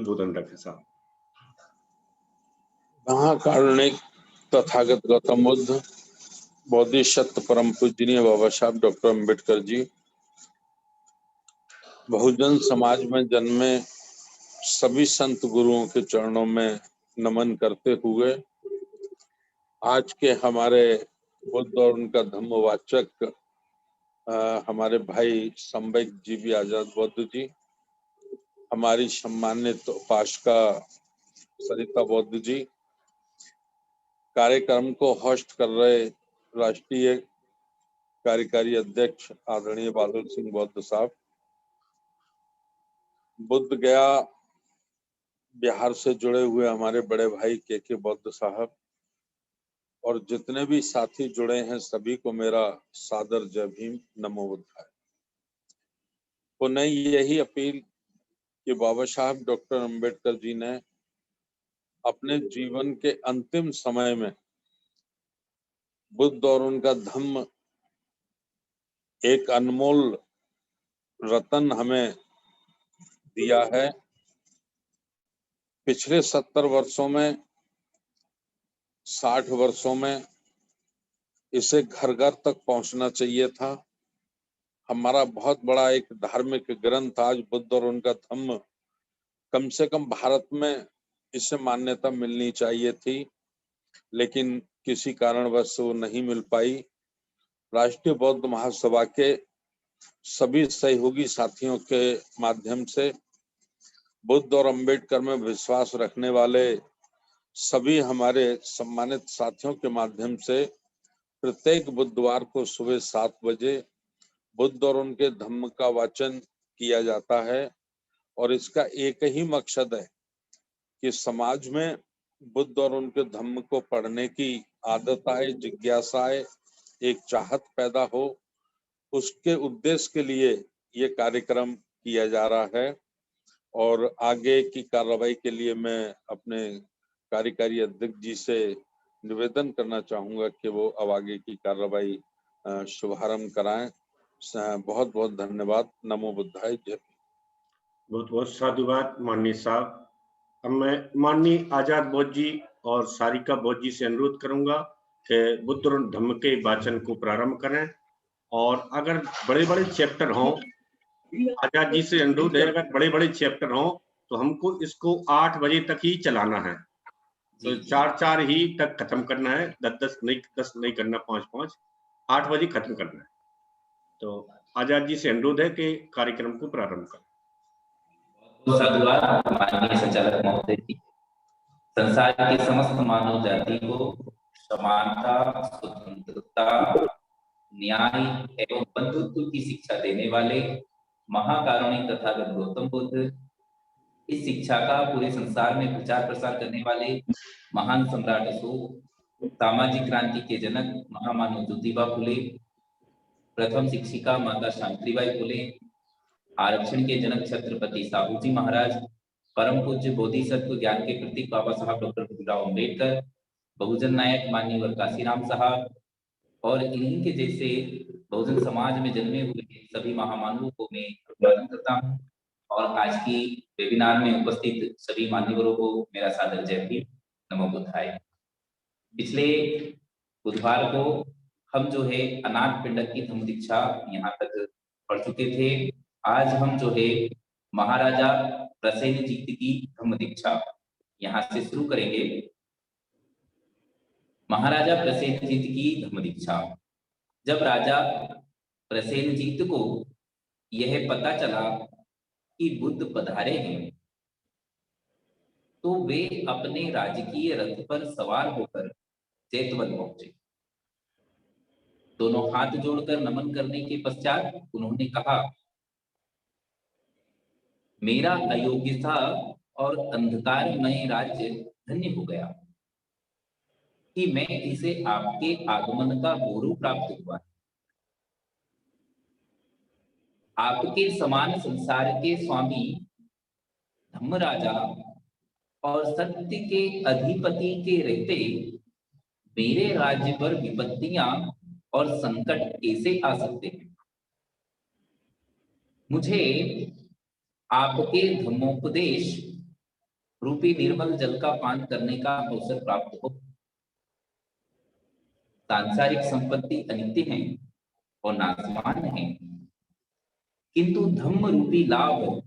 संबोधन रखें साहब। महाकारुणिक तथागत गौतम बुद्ध, बोधिसत्व परम पूजनीय बाबा साहब डॉक्टर अम्बेडकर जी, बहुजन समाज में जन्मे सभी संत गुरुओं के चरणों में नमन करते हुए आज के हमारे बुद्ध और उनका धम्मवाचक हमारे भाई संवेक जी भी आजाद बौद्ध जी, हमारी सम्मानित उपासिका सरिता बौद्ध जी, कार्यक्रम को होस्ट कर रहे राष्ट्रीय कार्यकारी अध्यक्ष आदरणीय बादल सिंह बौद्ध साहब, बुद्ध गया बिहार से जुड़े हुए हमारे बड़े भाई के बौद्ध साहब और जितने भी साथी जुड़े हैं सभी को मेरा सादर जय भीम, नमो बुद्धाय। पुनः यही अपील कि बाबा साहब डॉक्टर अम्बेडकर जी ने अपने जीवन के अंतिम समय में बुद्ध और उनका धम्म एक अनमोल रतन हमें दिया है। पिछले 70 वर्षों में 60 वर्षों में इसे घर घर तक पहुंचना चाहिए था। हमारा बहुत बड़ा एक धार्मिक ग्रंथ आज बुद्ध और उनका धम्म कम से कम भारत में इसे मान्यता मिलनी चाहिए थी, लेकिन किसी कारणवश वो नहीं मिल पाई। राष्ट्रीय बौद्ध महासभा के सभी सहयोगी साथियों के माध्यम से बुद्ध और अंबेडकर में विश्वास रखने वाले सभी हमारे सम्मानित साथियों के माध्यम से प्रत्येक बुधवार को सुबह 7 बजे बुद्ध और उनके धम्म का वाचन किया जाता है और इसका एक ही मकसद है कि समाज में बुद्ध और उनके धम्म को पढ़ने की आदत आए, जिज्ञासा आए, एक चाहत पैदा हो। उसके उद्देश्य के लिए ये कार्यक्रम किया जा रहा है और आगे की कार्रवाई के लिए मैं अपने कार्यकारी अध्यक्ष जी से निवेदन करना चाहूंगा कि वो अब आगे की कार्रवाई शुभारंभ कराएं। बहुत बहुत धन्यवाद। नमो बुद्धाय। जय। बहुत बहुत साधुवाद माननीय साहब। अब मैं माननीय आजाद बौद्ध जी और सारिका बौद्ध जी से अनुरोध करूंगा कि बुद्ध और धम्म के वाचन को प्रारंभ करें और अगर बड़े बड़े चैप्टर हों, आजाद जी से अनुरोध है, अगर बड़े बड़े चैप्टर हों तो हमको इसको 8 बजे तक ही चलाना है, तो 4 ही तक खत्म करना है, 10 नहीं करना, 5 8 बजे खत्म करना है। तो आजाद जी से अनुरोध है कि कार्यक्रम को प्रारंभ करें। साधुवाद माननीय संचालक महोदय जी। संसार की समस्त मानव जाति को समानता, स्वतंत्रता, न्याय एवं बंधुत्व की शिक्षा देने वाले महाकारुणिक तथागत गौतम बुद्ध, इस शिक्षा का पूरे संसार में प्रचार प्रसार करने वाले महान सम्राट अशोक, सामाजिक क्रांति के जनक महामानव ज्योतिबा फुले, प्रथम शिक्षिका माता सावित्रीबाई फुले, आरक्षण के जनक छत्रपति साहू जी महाराज, परम पूज्य बोधिसत्व ज्ञान के प्रतीक बाबा साहब डॉक्टर भीमराव अम्बेडकर, बहुजन नायक माननीय काशीराम साहब और इन्हीं के जैसे बहुजन समाज में जन्मे हुए सभी महामानवों को मैं अभिवादन करता हूँ और आज की वेबिनार में उपस्थित सभी मान्यवरों को मेरा सादर जय भीम, नमो बुद्धाय। पिछले बुधवार को हम जो है अनाथ पिंडक की धम्म दीक्षा यहाँ तक पढ़ चुके थे। आज हम जो है महाराजा प्रसेनजीत की धम्म दीक्षा यहाँ से शुरू करेंगे। महाराजा प्रसेनजीत की धम्म दीक्षा। जब राजा प्रसेनजीत को यह पता चला कि बुद्ध पधारे हैं, तो वे अपने राजकीय रथ पर सवार होकर जेतवन पहुंचे। दोनों हाथ जोड़कर नमन करने के पश्चात उन्होंने कहा, मेरा अयोग्यता और अंधकारमय राज्य धन्य हो गया कि मैं इसे आपके आगमन का गौरव प्राप्त हुआ। आपके समान संसार के स्वामी धम्मराजा और सत्य के अधिपति के रहते मेरे राज्य पर विपत्तियां और संकट कैसे आ सकते हैं। मुझे आपके धम्मोपदेश रूपी निर्मल जल का पान करने का अवसर प्राप्त हो। सांसारिक संपत्ति अनित्य है और नाशवान है, किंतु धम्म रूपी लाभ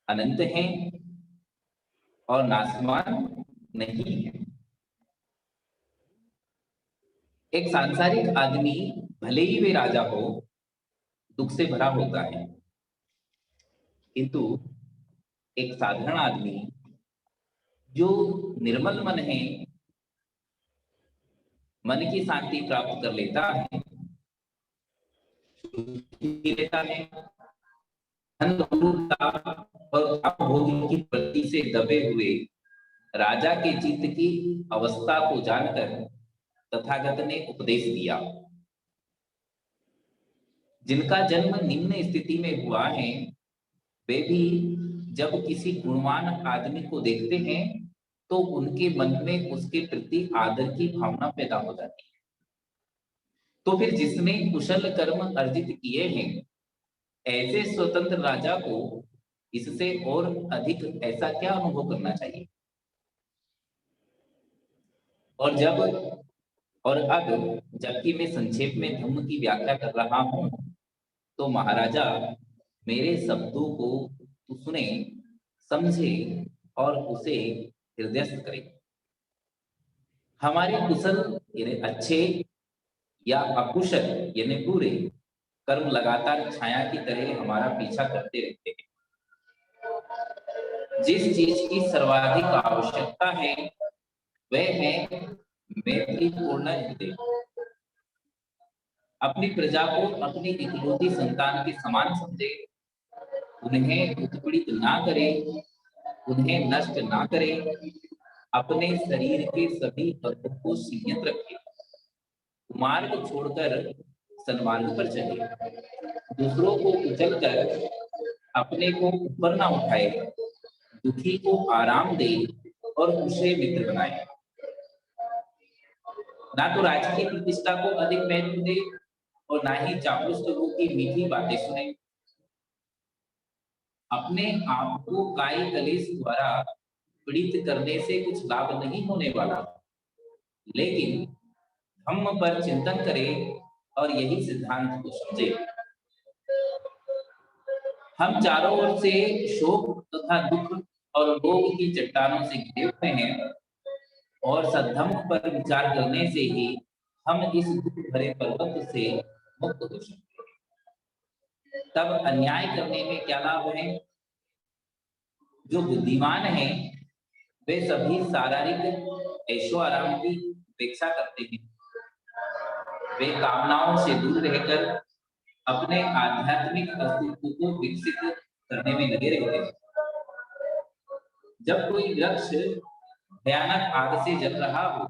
अनंत है और नाशवान नहीं है। एक सांसारिक आदमी भले ही वे राजा हो, दुख से भरा होता है, किंतु एक साधारण आदमी जो निर्मल मन है, मन की शांति प्राप्त कर लेता है, लेता है, और अपभोग की वृत्ति से दबे हुए राजा के चित्त की अवस्था को जानकर तथागत ने उपदेश दिया। जिनका जन्म निम्न स्थिति में हुआ है, वे भी जब किसी गुणवान आदमी को देखते हैं तो उनके मन में उसके प्रति आदर की भावना पैदा हो जाती है। तो फिर जिसने कुशल कर्म अर्जित किए हैं, ऐसे स्वतंत्र राजा को इससे और अधिक ऐसा क्या अनुभव करना चाहिए। और अब जबकि मैं संक्षेप में धम्म की व्याख्या कर रहा हूं, तो महाराजा मेरे शब्दों को तू सुने, समझे और उसे हृदयस्थ करे। हमारे कुशल यानी अच्छे या अकुशल यानी बुरे कर्म लगातार छाया की तरह हमारा पीछा करते रहते हैं। जिस चीज की सर्वाधिक आवश्यकता है वह है मैत्रीपूर्ण हृदय। अपनी प्रजा को अपनी इकलौती संतान के समान समझे, उन्हें उत्पीड़ित ना करे, उन्हें नष्ट ना करे, अपने शरीर के सभी तत्वों को संयत रखे, मार्ग छोड़कर सन्मार्ग पर चले, दूसरों को कुचल कर अपने को ऊपर ना उठाए, दुखी को आराम दे और उसे मित्र बनाए। ना तो राज्य की प्रतिष्ठा को अधिक महत्व दे और ना ही चापलूस लोगों की मीठी बातें सुने। अपने आप को काय कलेश द्वारा पीड़ित करने से कुछ लाभ नहीं होने वाला, लेकिन धम्म पर चिंतन करे और यही सिद्धांत को समझे। हम चारों ओर से शोक तथा दुख और रोग की चट्टानों से घिरे हुए हैं और सद्धम्म पर विचार करने से ही हम इस दुख भरे पर्वत से मुक्त हो सकते हैं। तब अन्याय करने में क्या लाभ है। जो बुद्धिमान है वे सभी शारीरिक ऐशो आराम की अपेक्षा करते हैं। वे कामनाओं से दूर रहकर अपने आध्यात्मिक अस्तित्व को विकसित करने में लगे रहते हैं। जब कोई वृक्ष भयानक आग से जल रहा हो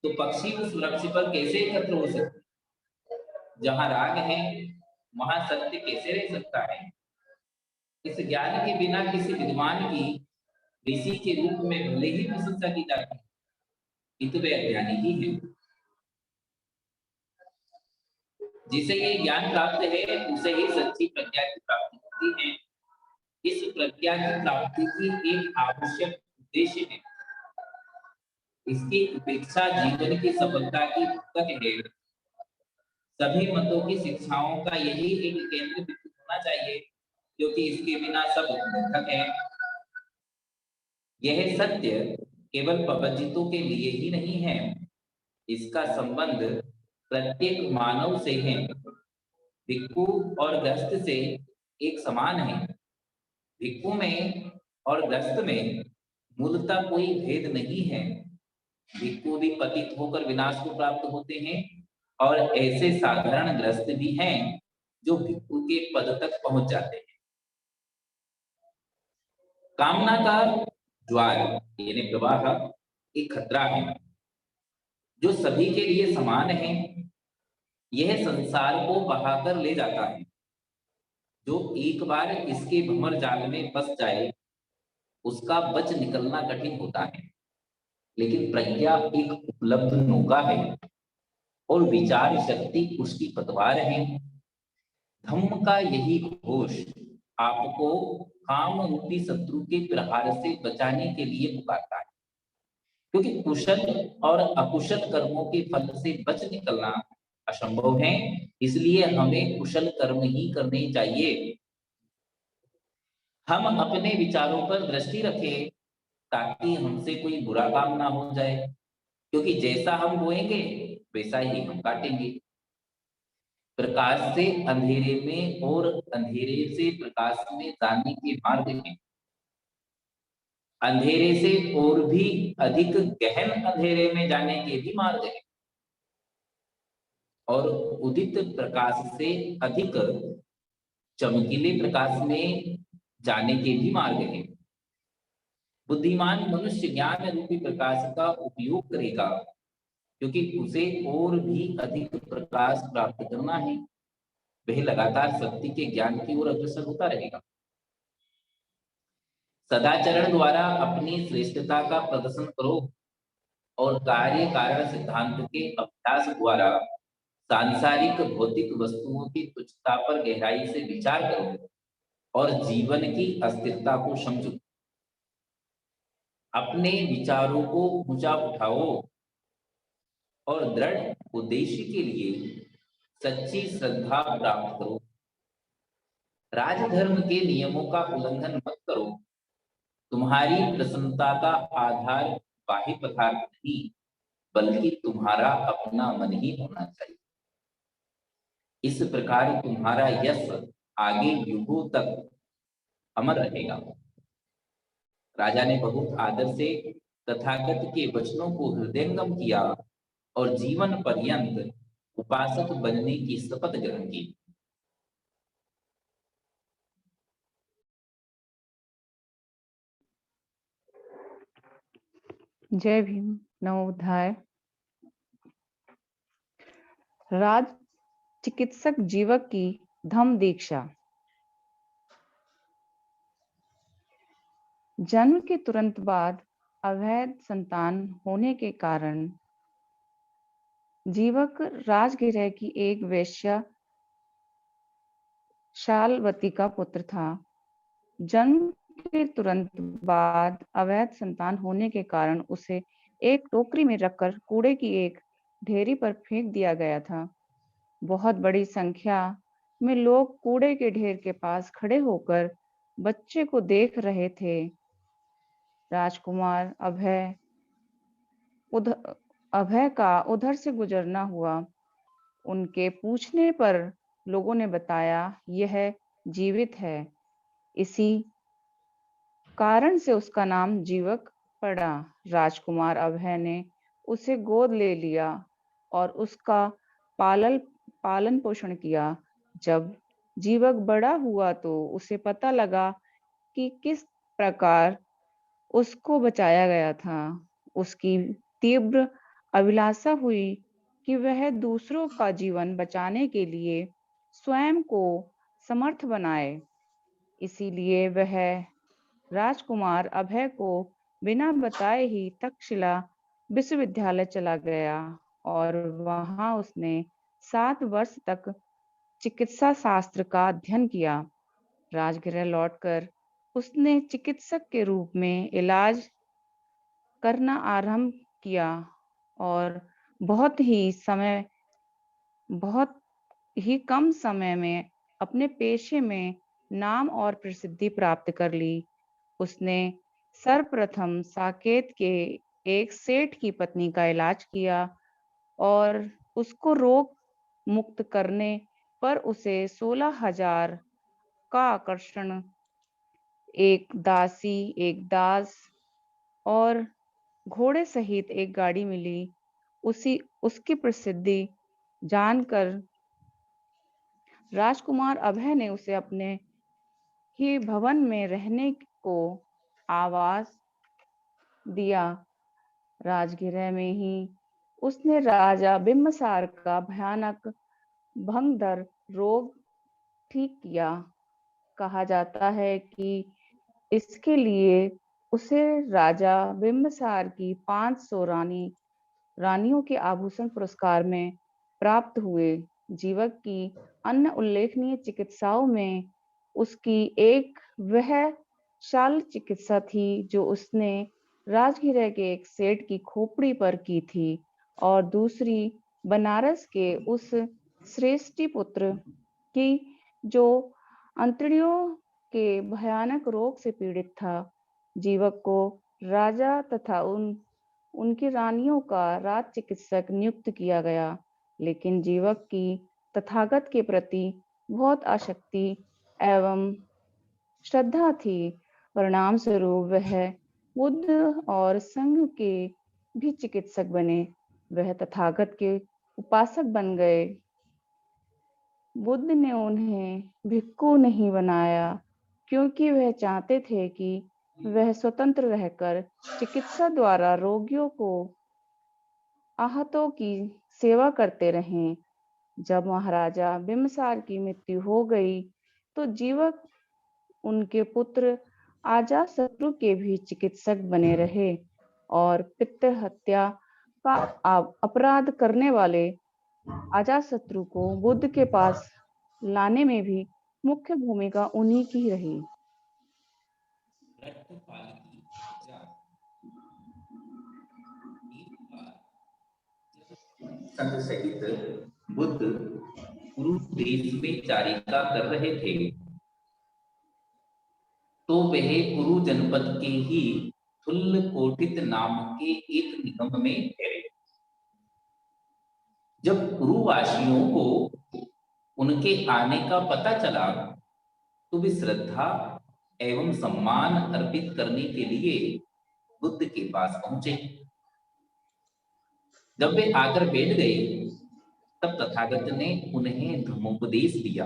तो पक्षी उस वृक्ष पर कैसे एकत्र हो सकते। जहां राग है वहां सत्य कैसे रह सकता है। इस ज्ञान के बिना किसी विद्वान की ऋषि के रूप में भले ही प्रशंसा की जाती है, किंतु वे अज्ञानी ही है। जिसे ये ज्ञान प्राप्त है उसे ही सच्ची प्रज्ञा की प्राप्ति होती है। इस प्रज्ञा की प्राप्ति की एक आवश्यक उद्देश्य है। इसकी उपेक्षा जीवन की सफलता की पुस्तक है। सभी मतों की शिक्षाओं का यही एक केंद्र बिंदु होना चाहिए, क्योंकि इसके बिना सब निरर्थक है। यह सत्य केवल प्रवंचितों के लिए ही नहीं है, इसका संबंध प्रत्येक मानव से है। भिक्षु और गृहस्थ से एक समान है। भिक्षु में और गृहस्थ में मूलतः कोई भेद नहीं है। भिक्षु भी पतित होकर विनाश को प्राप्त होते हैं और ऐसे साधारण गृहस्थ भी हैं जो भिक्षु के पद तक पहुंच जाते हैं। कामना का ज्वार यानी प्रवाह एक खतरा है जो सभी के लिए समान है। यह संसार को बहाकर ले जाता है। जो एक बार इसके भंवर जाल में फंस जाए उसका बच निकलना कठिन होता है। लेकिन प्रज्ञा एक उपलब्ध नौका है और विचार शक्ति उसकी पतवार है। धम्म का यही घोष आपको काम रूपी शत्रु के प्रहार से बचाने के लिए पुकारता है, क्योंकि कुशल और अकुशल कर्मों के फल से बच निकलना असंभव है। इसलिए हमें कुशल कर्म ही करने चाहिए। हम अपने विचारों पर दृष्टि रखें ताकि हमसे कोई बुरा काम ना हो जाए, क्योंकि जैसा हम बोएंगे वैसा ही हम काटेंगे। प्रकाश से अंधेरे में और अंधेरे से प्रकाश में जाने के मार्ग हैं। अंधेरे से और भी अधिक गहन अंधेरे में जाने के भी मार्ग हैं, और उदित प्रकाश से अधिक चमकीले प्रकाश में जाने के भी मार्ग हैं। बुद्धिमान मनुष्य ज्ञान रूपी प्रकाश का उपयोग करेगा, क्योंकि उसे और भी अधिक प्रकाश प्राप्त करना है। वह लगातार सत्य के ज्ञान की ओर अग्रसर होता रहेगा। सदाचरण द्वारा अपनी श्रेष्ठता का प्रदर्शन करो और कार्य कारण सिद्धांत के अभ्यास द्वारा सांसारिक भौतिक वस्तुओं की तुच्छता पर गहराई से विचार करो और जीवन की अस्थिरता को समझो। अपने विचारों को ऊंचा उठाओ और दृढ़ उद्देश्य के लिए सच्ची श्रद्धा प्राप्त करो। राजधर्म के नियमों का उल्लंघन मत करो। तुम्हारी प्रसन्नता का आधार बाह्य पदार्थ नहीं, बल्कि तुम्हारा अपना मन ही होना चाहिए। इस प्रकार तुम्हारा यश आगे युगों तक अमर रहेगा। राजा ने बहुत आदर से तथागत के वचनों को हृदयंगम किया और जीवन पर्यंत उपासक बनने की शपथ ग्रहण की। जय भीम। नवोध्याय। राज चिकित्सक जीवक की धम्म दीक्षा। जन्म के तुरंत बाद अवैध संतान होने के कारण जीवक राजगृह की एक वेश्या शालवती का पुत्र था। जन्म के तुरंत बाद अवैध संतान होने के कारण उसे एक टोकरी में रखकर कूड़े की एक ढेरी पर फेंक दिया गया था। बहुत बड़ी संख्या में लोग कूड़े के ढेर के पास खड़े होकर बच्चे को देख रहे थे। राजकुमार अभय का उधर से गुजरना हुआ। उनके पूछने पर लोगों ने बताया यह जीवित है। इसी कारण से उसका नाम जीवक पड़ा। राजकुमार अभय ने उसे गोद ले लिया और उसका पालन पोषण किया। जब जीवक बड़ा हुआ तो उसे पता लगा कि किस प्रकार उसको बचाया गया था। उसकी तीव्र अभिलाषा हुई कि वह दूसरों का जीवन बचाने के लिए स्वयं को समर्थ बनाए। इसीलिए वह राजकुमार अभय को बिना बताए ही तक्षशिला विश्वविद्यालय चला गया और वहां उसने 7 वर्ष तक चिकित्सा शास्त्र का अध्ययन किया। राजगृह लौटकर उसने चिकित्सक के रूप में इलाज करना आरंभ किया और बहुत ही कम समय में अपने पेशे में नाम और प्रसिद्धि प्राप्त कर ली। उसने सर्वप्रथम साकेत के एक सेठ की पत्नी का इलाज किया और उसको रोग मुक्त करने पर उसे 16,000 का आकर्षण, एक दासी, एक दास और घोड़े सहित एक गाड़ी मिली। उसकी प्रसिद्धि जानकर राजकुमार अभय ने उसे अपने ही भवन में रहने को आवास दिया। राजगृह में ही उसने राजा बिम्बसार का भयानक भंगदर रोग ठीक किया। कहा जाता है कि इसके लिए उसे राजा बिम्बसार की 500 रानियों के आभूषण पुरस्कार में प्राप्त हुए। जीवक की अन्य उल्लेखनीय चिकित्साओं में उसकी एक वह शल्य चिकित्सा थी जो उसने राजगृह के एक सेठ की खोपड़ी पर की थी, और दूसरी बनारस के उस श्रेष्ठी पुत्र की जो अंतड़ियों के भयानक रोग से पीड़ित था। जीवक को राजा तथा उनकी रानियों का राज चिकित्सक नियुक्त किया गया, लेकिन जीवक की तथागत के प्रति बहुत आसक्ति एवं श्रद्धा थी। परिणाम स्वरूप वह बुद्ध और संघ के भी चिकित्सक बने। वह तथागत के उपासक बन गए। बुद्ध ने उन्हें भिक्खु नहीं बनाया, क्योंकि वह चाहते थे कि वह स्वतंत्र रहकर चिकित्सा द्वारा रोगियों को आहतों की सेवा करते रहें। जब महाराजा बिम्बसार की मृत्यु हो गई, तो जीवक उनके पुत्र अजातशत्रु के भी चिकित्सक बने रहे, और पितृ हत्या का अपराध करने वाले अजातशत्रु को बुद्ध के पास लाने में भी मुख्य भूमिका उन्हीं की रही। रट्टपाल की हत्या। एक बार जब संघ सहित बुद्ध कुरु देश में चारिका कर रहे थे, तो वह कुरु जनपद के ही थुल्लकोटित नाम के एक निगम में ठहरे। जब कुरुवासियों को उनके आने का पता चला, तो वे श्रद्धा एवं सम्मान अर्पित करने के लिए बुद्ध के पास पहुंचे। जब वे आकर बैठ गए, तब तथागत ने उन्हें धम्मोपदेश दिया।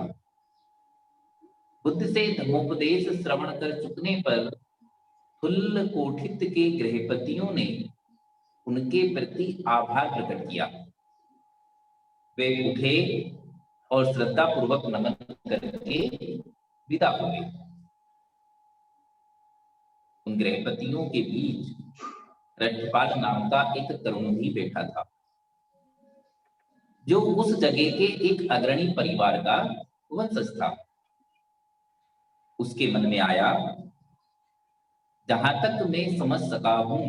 बुद्ध से धम्मोपदेश श्रवण कर चुकने पर थुल्लकोटित के गृहपतियों ने उनके प्रति आभार प्रकट किया। वे उठे और श्रद्धा पूर्वक नमन करके विदा हो गए। उन गृहपतियों के बीच रट्टपाल नाम का एक तरुण भी बैठा था, जो उस जगह के एक अग्रणी परिवार का वंशज था। उसके मन में आया, जहां तक मैं समझ सका हूं,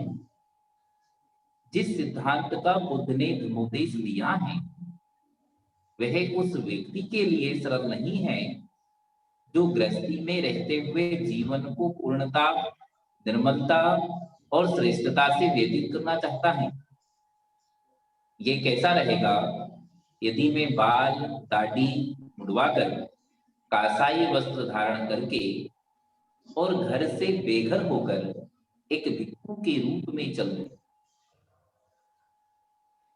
जिस सिद्धांत का बुद्ध ने धम्मोपदेश दिया है, वह उस व्यक्ति के लिए सरल नहीं है जो गृहस्थी में रहते हुए जीवन को पूर्णता, निर्मलता और श्रेष्ठता से व्यतीत करना चाहता है। ये कैसा रहेगा यदि मैं बाल दाढ़ी मुड़वाकर, कासाई वस्त्र धारण करके और घर से बेघर होकर एक भिक्षु के रूप में चल दूं।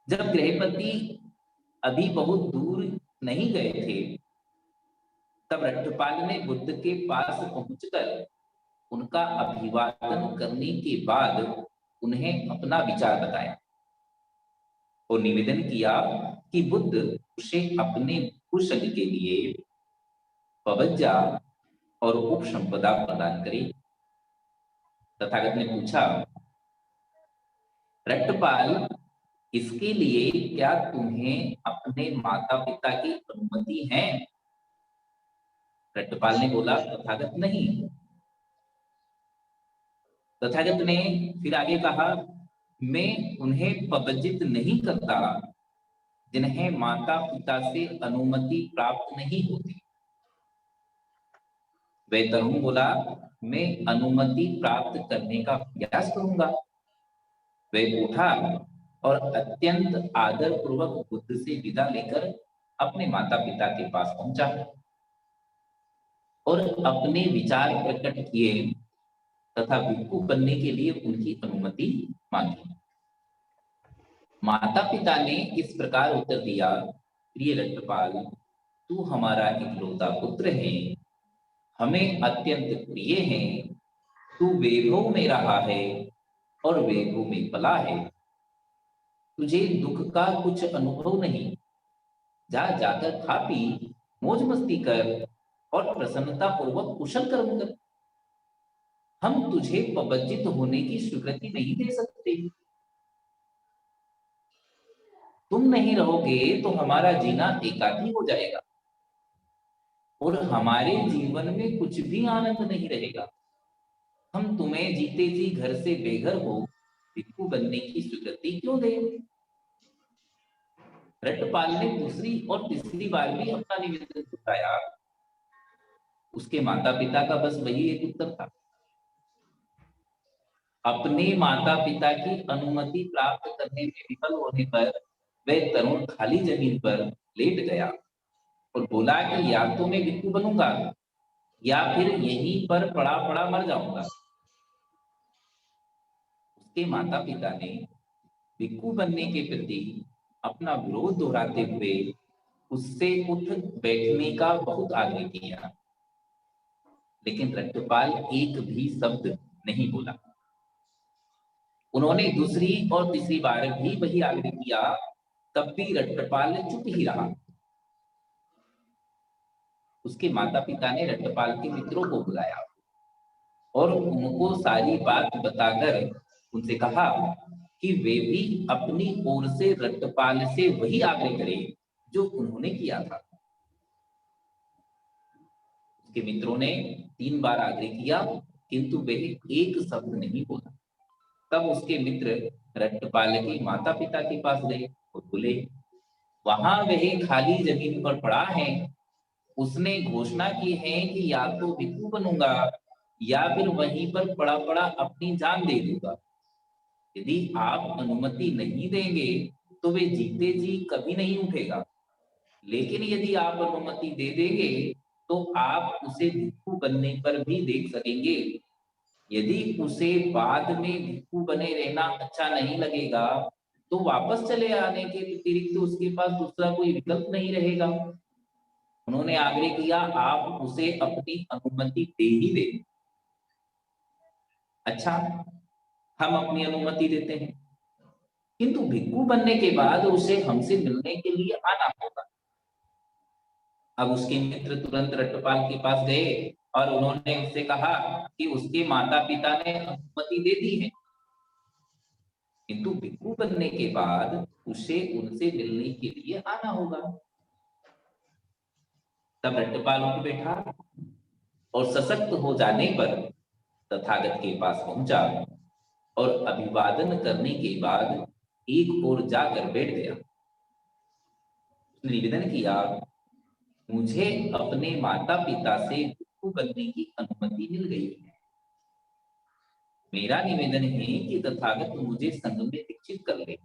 जब गृहपति अभी बहुत दूर नहीं गए थे, तब रट्टपाल ने बुद्ध के पास पहुंचकर उनका अभिवादन करने के बाद उन्हें अपना विचार बताया और निवेदन किया कि बुद्ध उसे अपने कुशल के लिए पवज्जा और उपसंपदा प्रदान करे। तथागत ने पूछा, रट्टपाल, इसके लिए क्या तुम्हें अपने माता पिता की अनुमति है? रट्टपाल ने बोला, तथागत नहीं। तथागत ने फिर आगे कहा, मैं उन्हें पवजित नहीं करता जिन्हें माता पिता से अनुमति प्राप्त नहीं होती। वह तरुण बोला, मैं अनुमति प्राप्त करने का प्रयास करूंगा। वह उठा और अत्यंत आदर पूर्वक बुद्ध से विदा लेकर अपने माता पिता के पास पहुंचा और अपने विचार प्रकट किए तथा भिक्षु बनने के लिए उनकी अनुमति मांगी। माता पिता ने इस प्रकार उत्तर दिया, प्रिय रट्टपाल, तू हमारा इकलौता पुत्र है, हमें अत्यंत प्रिय है। तू वैभव में रहा है और वैभव में पला है। तुझे दुख का कुछ अनुभव नहीं। जा जाकर खा पी, मौज मस्ती कर और प्रसन्नता पूर्वक कुशल कर्म कर। हम तुझे पवज्जित होने की स्वीकृति नहीं दे सकते। तुम नहीं रहोगे तो हमारा जीना एकाकी हो जाएगा। और हमारे जीवन में कुछ भी आनंद नहीं रहेगा। हम तुम्हें जीते जी घर से बेघर हो भिक्षु बनने की स्वीकृति क्यों दें? रटपाल ने दूसरी और तीसरी बार भी अपना निवेदन उठाया। उसके माता पिता का बस वही एक उत्तर था। अपने माता पिता की अनुमति प्राप्त करने में विफल होने पर वह तरुण खाली जमीन पर लेट गया और बोला कि या तो मैं भिक्षु बनूंगा या फिर यहीं पर पड़ा पड़ा मर जाऊंगा। उसके माता पिता ने भिक्षु बनने के प्रति अपना विरोध दोहराते हुए उससे उठ बैठने का बहुत आग्रह किया, लेकिन रट्टपाल एक भी शब्द नहीं बोला। उन्होंने दूसरी और तीसरी बार भी वही आग्रह किया, तब भी रट्टपाल चुप ही रहा। उसके माता पिता ने रट्टपाल के मित्रों को बुलाया और उनको सारी बात बताकर उनसे कहा कि वे भी अपनी ओर से रट्टपाल से वही आग्रह करें जो उन्होंने किया था। उसके मित्रों ने 3 बार आग्रह किया, किंतु वे एक शब्द नहीं बोला। तब उसके मित्र रट्टपाल के माता पिता के पास गए और बोले, वहां वह खाली जमीन पर पड़ा है, उसने घोषणा की है कि या तो भिक्षु बनूंगा या फिर वहीं पर पड़ा पड़ा अपनी जान दे दूंगा। यदि आप अनुमति नहीं देंगे तो वे जीते जी कभी नहीं उठेगा, लेकिन यदि आप अनुमति दे देंगे तो आप उसे भिक्षु बनने पर भी देख सकेंगे। यदि उसे बाद में भिक्षु बने रहना अच्छा नहीं लगेगा तो वापस चले आने के अतिरिक्त उसके पास दूसरा कोई विकल्प नहीं रहेगा। उन्होंने आग्रह किया, आप उसे अपनी अनुमति दे ही दें। अच्छा, हम अपनी अनुमति देते हैं, किंतु भिक्षु बनने के बाद उसे हमसे मिलने के लिए आना होगा। अब उसके मित्र तुरंत रट्टपाल के पास गए और उन्होंने उससे कहा कि उसके माता पिता ने अनुमति दे दी है, किंतु भिक्षु बनने के बाद उसे उनसे मिलने के लिए आना होगा। तब रट्टपाल उठ बैठा और सशक्त हो जाने पर तथागत के पास पहुंचा और अभिवादन करने के बाद एक ओर जाकर बैठ गया। उसने निवेदन किया, मुझे अपने माता पिता से भिक्षु बनने की अनुमति मिल गई है। मेरा निवेदन है कि तथागत मुझे संघ में दीक्षित कर ले।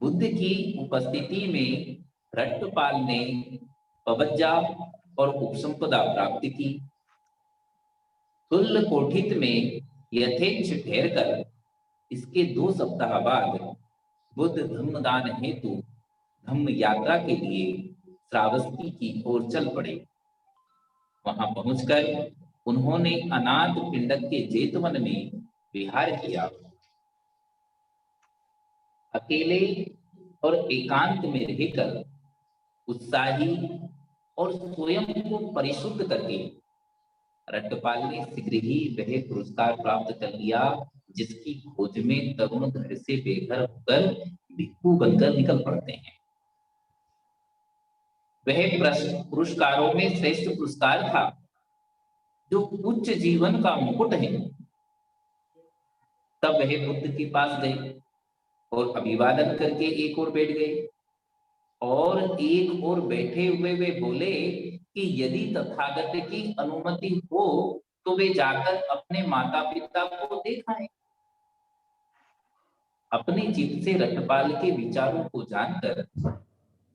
बुद्ध की उपस्थिति में रट्टपाल ने पवज्जा और उपसंपदा प्राप्त की। तुल्य कोठित में यथेच्छ ठहरकर इसके 2 सप्ताह बाद बुद्ध धम्मदान हेतु धम्म यात्रा के लिए श्रावस्ती की ओर चल पड़े। वहां पहुंचकर उन्होंने अनाथ पिंडक के जेतवन में विहार किया। अकेले और एकांत में रहकर उत्साही और स्वयं को परिशुद्ध करके रट्टपाल ने शीघ्र ही वह पुरस्कार प्राप्त कर लिया जिसकी खोज में तरुण घर से बेघर होकर भिक्षु बनकर निकल पड़ते हैं। वह पुरस्कारों में श्रेष्ठ पुरस्कार था जो उच्च जीवन का मुकुट है। तब वह बुद्ध के पास गए और अभिवादन करके एक ओर बैठ गए और एक ओर बैठे हुए वे बोले कि यदि तथागत की अनुमति हो तो वे जाकर अपने माता पिता को देखाएं। अपने चित्त से रट्टपाल के विचारों को जानकर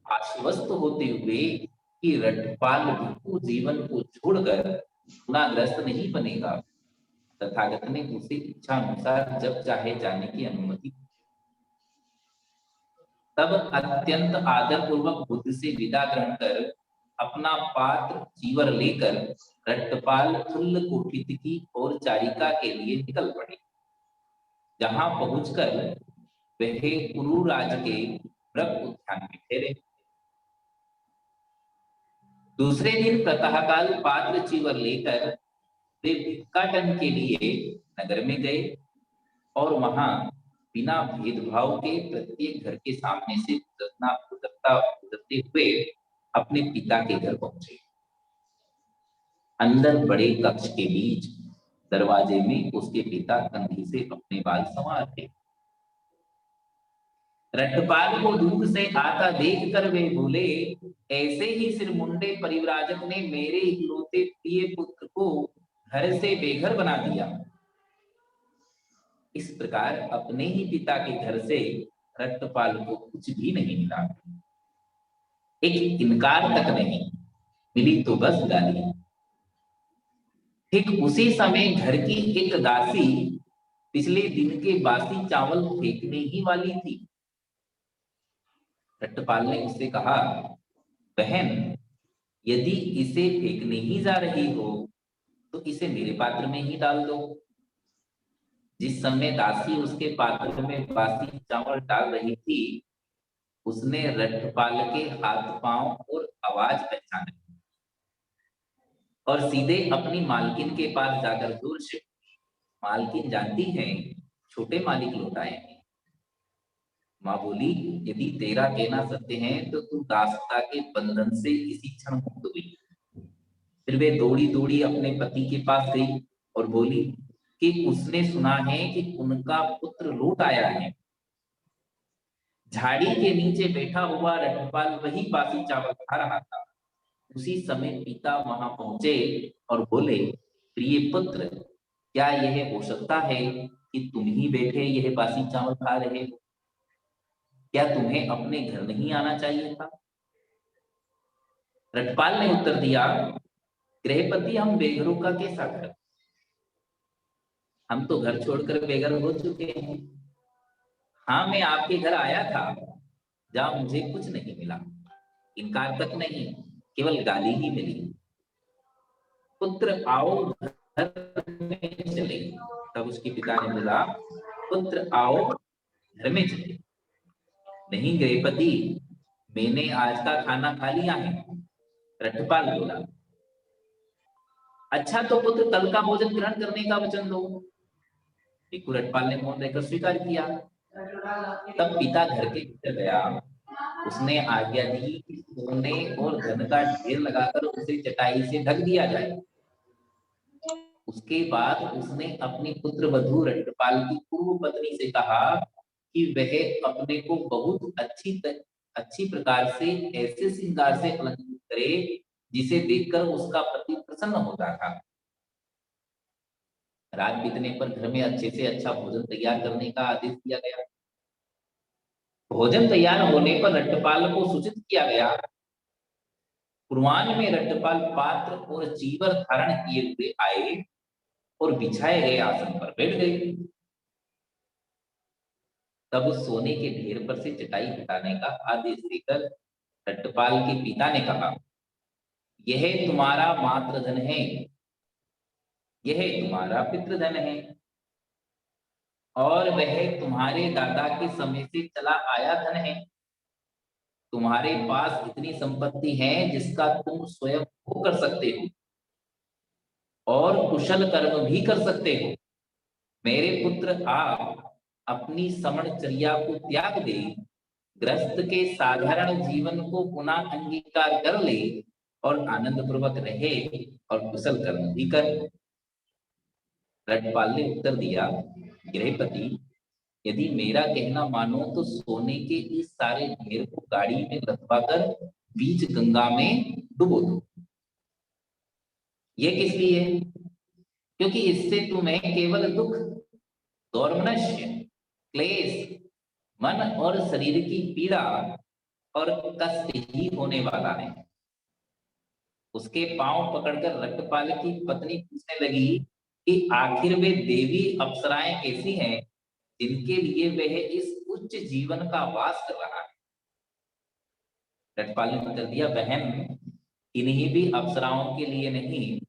आश्वस्त होते हुए कि रट्टपाल भिक्षु जीवन को छोड़कर गुनाहग्रस्त नहीं बनेगा, तथागत ने उसे इच्छा अनुसार जब चाहे जाने की अनुमति दी। तब अत्यंत आदर पूर्वक बुद्ध से विदा ग्रहण कर अपना पात्र चीवर लेकर रट्टपाल तुल्य कोठित की ओर चारिका के लिए निकल पड़े, जहां पहुंचकर वह कुरुराज के वृक्ष उद्यान में ठहरे। दूसरे दिन प्रातःकाल पात्र चीवर लेकर वे भिक्षाटन के लिए नगर में गए और वहां बिना भेदभाव के प्रत्येक घर के सामने से गुजरते हुए अपने पिता के घर पहुंचे। अंदर बड़े कक्ष के बीच दरवाजे में उसके पिता कंधे से अपने बाल संवार थे। रट्टपाल को दूर से आता देखकर वे बोले, ऐसे ही सिर मुंडे परिव्राजक ने मेरे इकलौते प्रिय पुत्र को घर से बेघर बना दिया। इस प्रकार अपने ही पिता के घर से रट्टपाल को कुछ भी नहीं मिला, एक इनकार तक नहीं, मिली तो बस गाली। ठीक उसी समय घर की एक दासी पिछले दिन के बासी चावल फेंकने ही वाली थी। रट्टपाल ने उससे कहा, बहन, यदि इसे फेंकने ही जा रही हो तो इसे मेरे पात्र में ही डाल दो। जिस समय दासी उसके पात्र में बासी चावल डाल रही थी, उसने रट्टपाल के हाथ पांव और आवाज पहचाना और सीधे अपनी मालकिन के पास जाकर जोर से, मालकिन जानती है छोटे मालिक लौट आए हैं। माँ बोली, यदि तेरा कहना सत्य है तो तू दासता के बंधन से इसी क्षण मुक्त हुई। फिर वे दौड़ी दौड़ी अपने पति के पास गई और बोली कि उसने सुना है कि उनका पुत्र लौट आया है। झाड़ी के नीचे बैठा हुआ रट्टपाल वही बासी चावल खा रहा था। उसी समय पिता वहां पहुंचे और बोले, प्रिय पुत्र, क्या यह हो सकता है कि तुम ही बैठे यह बासी चावल खा रहे हो? क्या तुम्हें अपने घर नहीं आना चाहिए था? रट्टपाल ने उत्तर दिया, गृहपति, हम बेघरों का कैसा घर, हम तो घर छोड़कर बेघर हो चुके हैं। हाँ, मैं आपके घर आया था जहां मुझे कुछ नहीं मिला, इनकार तक नहीं, केवल गाली ही मिली। पुत्र आओ घर में चले। तब उसके पिता ने बोला, पुत्र आओ घर में चले। नहीं गृहपति, मैंने आज का खाना खा लिया है। रट्टपाल बोला, अच्छा तो पुत्र कल का भोजन ग्रहण करने का वचन दो। भिक्षु रट्टपाल ने मौन रहकर स्वीकार किया। तब पिता घर के भीतर गया, उसने आज्ञा दी कि सोने और धन का ढेर लगाकर उसे चटाई से ढक दिया जाए। उसके बाद उसने अपनी पुत्र वधू रट्टपाल की पूर्व पत्नी से कहा कि वह अपने को बहुत अच्छी प्रकार से ऐसे श्रृंगार से अलंकृत करे जिसे देखकर उसका पति प्रसन्न होता था। रात बीतने पर घर में अच्छे से अच्छा भोजन तैयार करने का आदेश दिया गया। भोजन तैयार होने पर रट्टपाल को सूचित किया गया। पूर्वाह्न में रट्टपाल पात्र और चीवर धारण किए हुए आए और बिछाए गए आसन पर बैठ गए। तब उस सोने के ढेर पर से चटाई हटाने का आदेश देकर रट्टपाल के पिता ने कहा, यह तुम्हारा मातृधन है, यह तुम्हारा पितृधन है और वह तुम्हारे दादा के समय से चला आया धन है। तुम्हारे पास इतनी संपत्ति है जिसका तुम स्वयं भोग कर सकते हो और कुशल कर्म भी कर सकते हो। मेरे पुत्र, आप अपनी समणचर्या को त्याग दे, गृहस्थ के साधारण जीवन को पुनः अंगीकार कर ले और आनंद पूर्वक रहे और कुशल कर्म भी कर। रट्टपाल ने उत्तर दिया, गृहपति, यदि मेरा कहना मानो तो सोने के इस सारे ढेर को गाड़ी में लदवाकर बीच गंगा में डुबो दो। ये किस लिए? क्योंकि इससे तुम्हें केवल दुख, दौर्मनस्य, क्लेश, मन और शरीर की पीड़ा और कष्ट ही होने वाला है। उसके पांव पकड़कर रट्टपाल की पत्नी पूछने लगी कि आखिर वे देवी अप्सराएं कैसी हैं जिनके लिए वह इस उच्च जीवन का वास कर रहा है? रट्टपाल ने उत्तर दिया, बहन, इन्हीं भी अप्सराओं के लिए नहीं,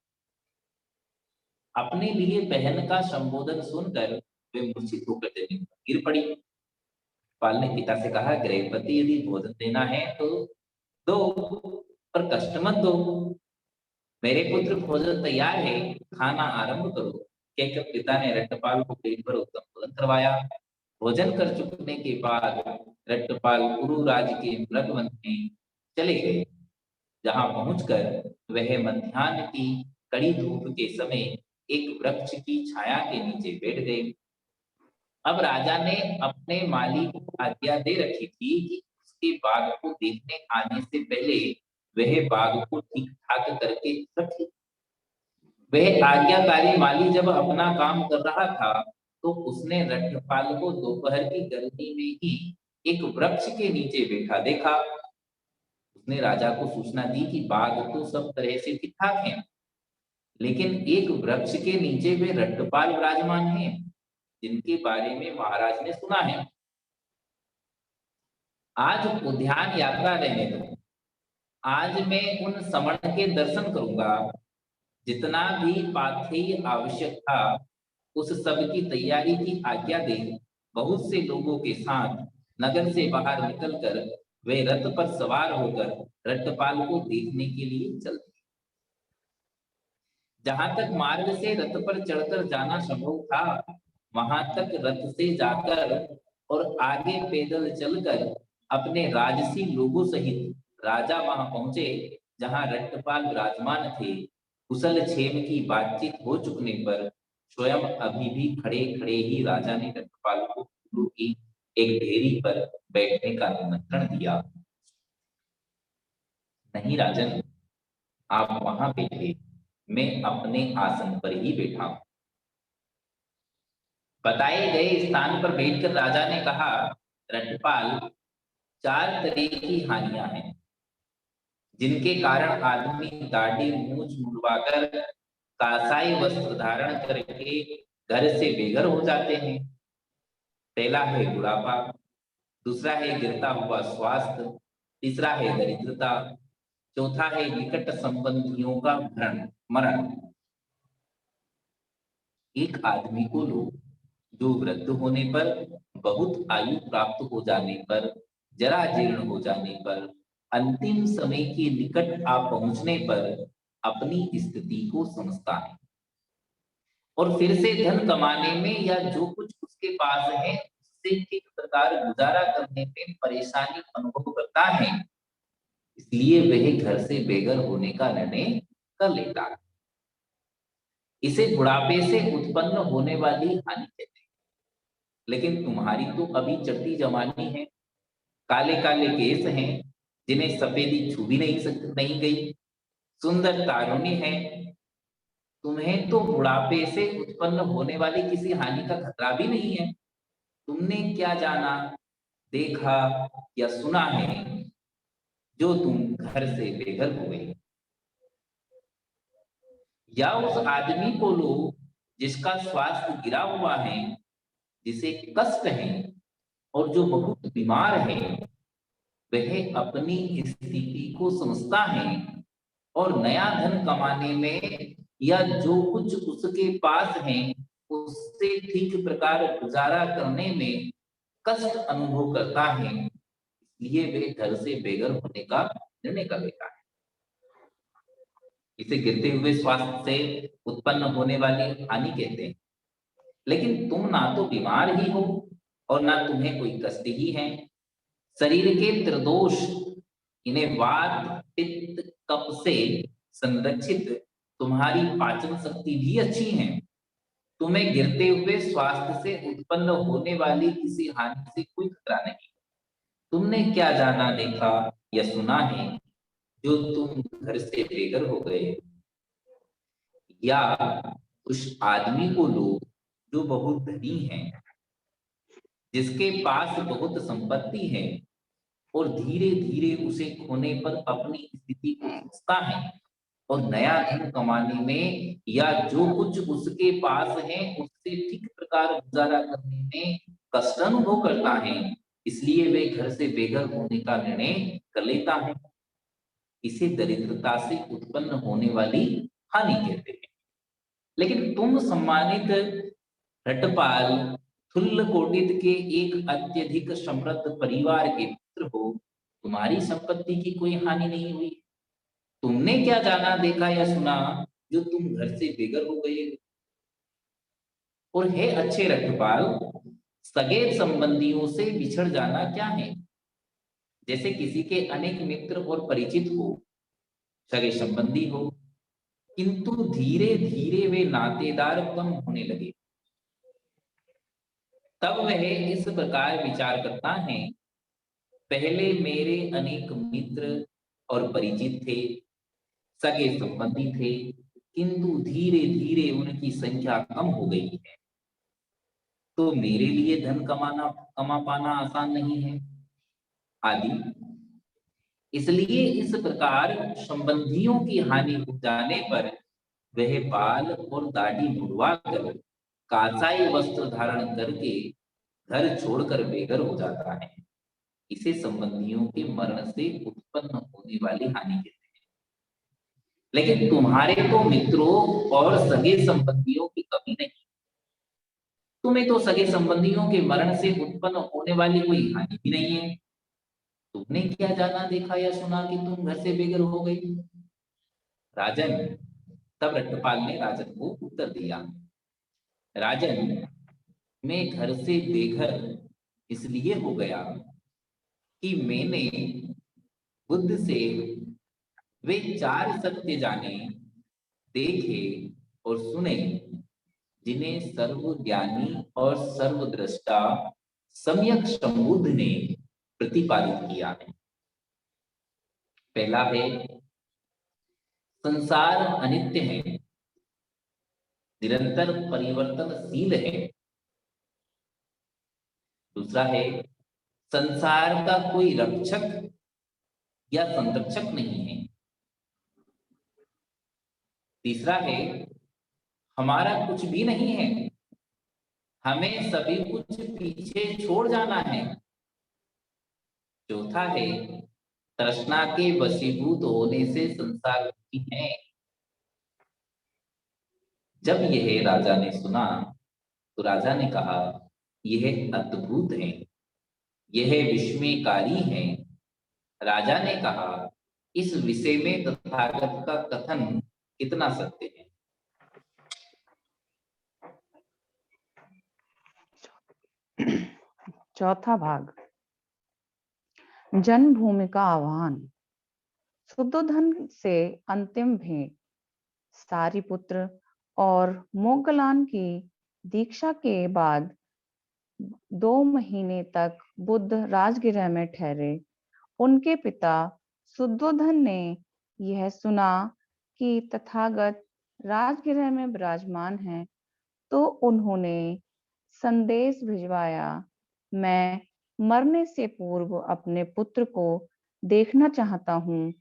अपने लिए बहन का संबोधन सुनकर वे मूर्छित होकर जमीन पर गिर पड़ी। पाल ने पिता से कहा, गृहपति, यदि भोजन देना है तो दो, पर कष्ट मत दो। मेरे पुत्र, भोजन तैयार है, खाना आरंभ करो। कहकर पिता ने रट्टपाल को पेट भर उत्तम भोजन करवाया। भोजन कर चुकने के बाद रट्टपाल कुरु राज के मृगवन में चले गए। जहां पहुंचकर वह मध्याह्न की कड़ी धूप के समय एक वृक्ष की छाया के नीचे बैठ गए। अब राजा ने अपने माली को आज्ञा दे रखी थी कि उसके बाग को देखने आने से पहले वह बाग को ठीक ठाक करके रखे। वह आज्ञाकारी माली जब अपना काम कर रहा था तो उसने रट्टपाल को दोपहर की गर्मी में ही एक वृक्ष के नीचे बैठा देखा। उसने राजा को सूचना दी कि बाग तो सब तरह से ठीक ठाक है, लेकिन एक वृक्ष के नीचे वे रट्टपाल विराजमान हैं जिनके बारे में महाराज ने सुना है। आज उद्यान यात्रा रहने दो, आज मैं उन समण के दर्शन करूंगा। जितना भी पाथेय आवश्यक था उस सब की तैयारी की आज्ञा दे बहुत से लोगों के साथ नगर से बाहर निकलकर वे रथ पर सवार होकर रट्टपाल को देखने के लिए चल दिए। जहां तक मार्ग से रथ पर चढ़कर जाना संभव था वहां तक रथ से जाकर और आगे पैदल चलकर अपने राजसी लोगों सहित राजा वहां पहुंचे जहां रट्टपाल विराजमान थे। कुशल क्षेम की बातचीत हो चुकने पर स्वयं अभी भी खड़े खड़े ही राजा ने रट्टपाल को फूलों की एक ढेरी पर बैठने का निमंत्रण दिया। नहीं राजन, आप वहां बैठे, मैं अपने आसन पर ही बैठा हूं। बताए गए स्थान पर बैठकर राजा ने कहा, रट्टपाल, 4 तरह की हानियां हैं जिनके कारण आदमी दाढ़ी मूछ मुड़वाकर कासाई वस्त्र धारण करके घर से बेघर हो जाते हैं। पहला है बुढ़ापा, दूसरा है गिरता हुआ स्वास्थ्य, तीसरा है दरिद्रता, चौथा है निकट संबंधियों का मरण। एक आदमी को लोग जो वृद्ध होने पर, बहुत आयु प्राप्त हो जाने पर, जरा जीर्ण हो जाने पर, अंतिम समय के निकट आ पहुंचने पर अपनी स्थिति को समझता है और फिर से धन कमाने में या जो कुछ उसके पास है उससे ठीक प्रकार गुजारा करने में परेशानी अनुभव करता है। इसलिए वह घर से बेघर होने का निर्णय कर लेता है। इसे बुढ़ापे से उत्पन्न होने वाली हानि कहते हैं। लेकिन तुम्हारी तो अभी चढ़ती जवानी है, काले काले केस हैं जिन्हें सफेदी छू भी नहीं गई, सुंदर तारुण्य है, तुम्हें तो बुढ़ापे से उत्पन्न होने वाली किसी हानि का खतरा भी नहीं है। तुमने क्या जाना, देखा या सुना है जो तुम घर से बेघर हो गए? या उस आदमी को लो जिसका स्वास्थ्य गिरा हुआ है, जिसे कष्ट है और जो बहुत बीमार है, वह अपनी स्थिति को समझता है और नया धन कमाने में या जो कुछ उसके पास है उससे ठीक प्रकार गुजारा करने में कष्ट अनुभव करता है। इसलिए वे घर से बेघर होने का निर्णय कर लेता है। इसे गिरते हुए स्वास्थ्य से उत्पन्न होने वाली हानि कहते हैं। लेकिन तुम ना तो बीमार ही हो और ना तुम्हें कोई कष्ट ही है। शरीर के त्रिदोष, इन्हें वात पित्त कफ से संरक्षित तुम्हारी पाचन शक्ति भी अच्छी है। तुम्हें गिरते हुए स्वास्थ्य से उत्पन्न होने वाली किसी हानि से कोई खतरा नहीं। तुमने क्या जाना, देखा या सुना है जो तुम घर से बेघर हो गए? या उस आदमी को लो जो बहुत धनी है, जिसके पास बहुत संपत्ति है और धीरे धीरे उसे खोने पर अपनी स्थिति को समझता है और नया धन कमाने में या जो कुछ उसके पास है उससे ठीक प्रकार गुजारा करने में कष्ट अनुभव करता है। इसलिए वे घर से बेघर होने का निर्णय कर लेता है। इसे दरिद्रता से उत्पन्न होने वाली हानि कहते हैं। लेकिन तुम सम्मानित रट्टपाल तुल्य कोटित के एक अत्यधिक समृद्ध परिवार के पुत्र हो, तुम्हारी संपत्ति की कोई हानि नहीं हुई। तुमने क्या जाना, देखा या सुना जो तुम घर से बेघर हो गए? और हे अच्छे रट्टपाल, सगे संबंधियों से बिछड़ जाना क्या है? जैसे किसी के अनेक मित्र और परिचित हो सगे संबंधी हो, किंतु धीरे धीरे वे नातेदार कम होने लगे। तब वह इस प्रकार विचार करता है, पहले मेरे अनेक मित्र और परिचित थे, सगे संबंधी थे, किंतु धीरे धीरे उनकी संख्या कम हो गई है, तो मेरे लिए धन कमा पाना आसान नहीं है आदि। इसलिए इस प्रकार संबंधियों की हानि हो जाने पर वह बाल और दाढ़ी मुड़वा कर कासाई वस्त्र धारण करके घर छोड़कर बेघर हो जाता है। इसे संबंधियों के मरण से उत्पन्न होने वाली हानि कहते हैं। लेकिन तुम्हारे तो मित्रों और सगे संबंधियों की कमी नहीं, तुम्हें तो सगे संबंधियों के मरण से उत्पन्न होने वाली कोई हानि भी नहीं है। तुमने क्या जाना देखा या सुना कि तुम घर से बेघर हो गई? राजन, तब रट्टपाल ने राजन को उत्तर दिया, राजन, मैं घर से बेघर इसलिए हो गया कि मैंने बुद्ध से वे 4 सत्य जाने, देखे और सुने जिन्हें सर्वज्ञानी और सर्वद्रष्टा सम्यक संबुद्ध ने प्रतिपादित किया है। पहला है, संसार अनित्य है, निरंतर परिवर्तनशील है। दूसरा है, संसार का कोई रक्षक या संरक्षक नहीं है। तीसरा है, हमारा कुछ भी नहीं है, हमें सभी कुछ पीछे छोड़ जाना है। चौथा है, तृष्णा के वशीभूत होने से संसार दुखी है। जब यह राजा ने सुना तो राजा ने कहा, यह अद्भुत है, यह विस्मयकारी है। राजा ने कहा, इस विषय में तथागत का कथन कितना सत्य है। चौथा भाग, जन्मभूमि का आह्वान। शुद्धोधन से अंतिम भेंट। सारिपुत्र और मोगलान की दीक्षा के बाद 2 महीने तक बुद्ध राजगृह में ठहरे। उनके पिता शुद्धोधन ने यह सुना कि तथागत राजगृह में विराजमान है, तो उन्होंने संदेश भिजवाया, मैं मरने से पूर्व अपने पुत्र को देखना चाहता हूँ।